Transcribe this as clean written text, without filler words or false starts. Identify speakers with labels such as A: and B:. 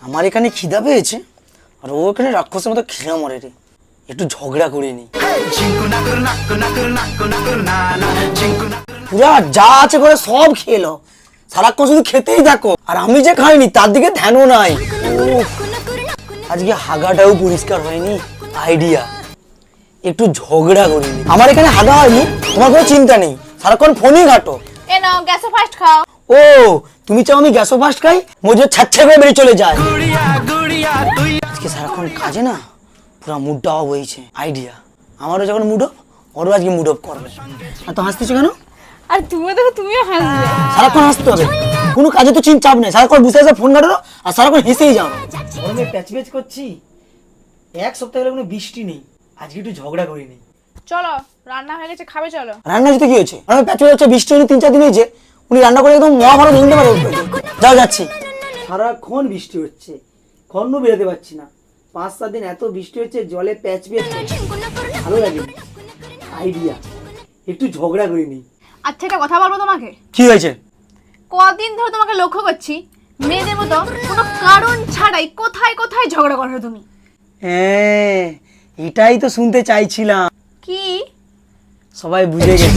A: আমার এখানে খিদা পেয়েছে আর ও এখানে রাক্ষসের মতো খিদা মরে রে। একটু ঝগড়া করে নি, পুরা যা আছে করে সব খেলো, সারাক্ষণ শুধু খেতেই থাকো আর আমি যে খাইনি তার দিকে ধ্যানও নাই। আজকে হাগাটাও পরিষ্কার হয়নি, আইডিয়া একটু ঝগড়া করিনি। আমার এখানে হাগা হয়নি, তোমার কোনো চিন্তা নেই, সারাক্ষণ ফোনই ঘাটো।
B: এ নাও গ্যাসে ফার্স্ট খাও।
A: ও তুমি চাও আমি গ্যাসও ফার্স্ট খাই, মজে ছাচ্ছে করে বেরিয়ে চলে যায়। আজকে সারাক্ষণ কাজে না পুরো মুডটা অফ হয়েছে। আইডিয়া আমারও যখন মুড অফ, ওরও আজকে মুড অফ করবে। আর তো হাসতেছো কেন?
B: আর তুমিও দেখো, তুমিও হাসবে।
A: সারাক্ষণ হাসতে হবে, কোনো কাজে তো চাপ নেই, সারাক্ষণ বসে বসে ফোন ঘাটো আর সারাক্ষণ হেসেই যাও। গরমে প্যাচপ্যাচ করছি, এক সপ্তাহ হলে কোনো বৃষ্টি নেই, আজকে একটু ঝগড়া করিনি।
B: চলো রান্না হয়ে গেছে, খাবে চলো।
A: রান্না যেতে কি হয়েছে? আমি প্যাচপ্যাচ হচ্ছে, বৃষ্টি হয়নি 3-4 দিন হয়েছে, উনি রান্না করে একদম মহাভারত নিতে পারে। যাও যাচ্ছি। সারাক্ষণ বৃষ্টি হচ্ছে, খন্ড বেরোতে পারছি না, 5-7 দিন এত বৃষ্টি হচ্ছে, জলে প্যাচপ্যাচ ভালো লাগে। আইডিয়া একটু ঝগড়া করিনি।
B: আচ্ছা একটা কথা বলবো তোমাকে।
A: কি হয়েছে?
B: কদিন ধরে তোমাকে লক্ষ্য করছি, মেয়েদের মতো কোনো কারণ ছাড়াই কোথায় কোথায় ঝগড়া করো তুমি।
A: হ্যাঁ এটাই তো শুনতে চাইছিলাম।
B: কি?
A: সবাই বুঝে গেছে।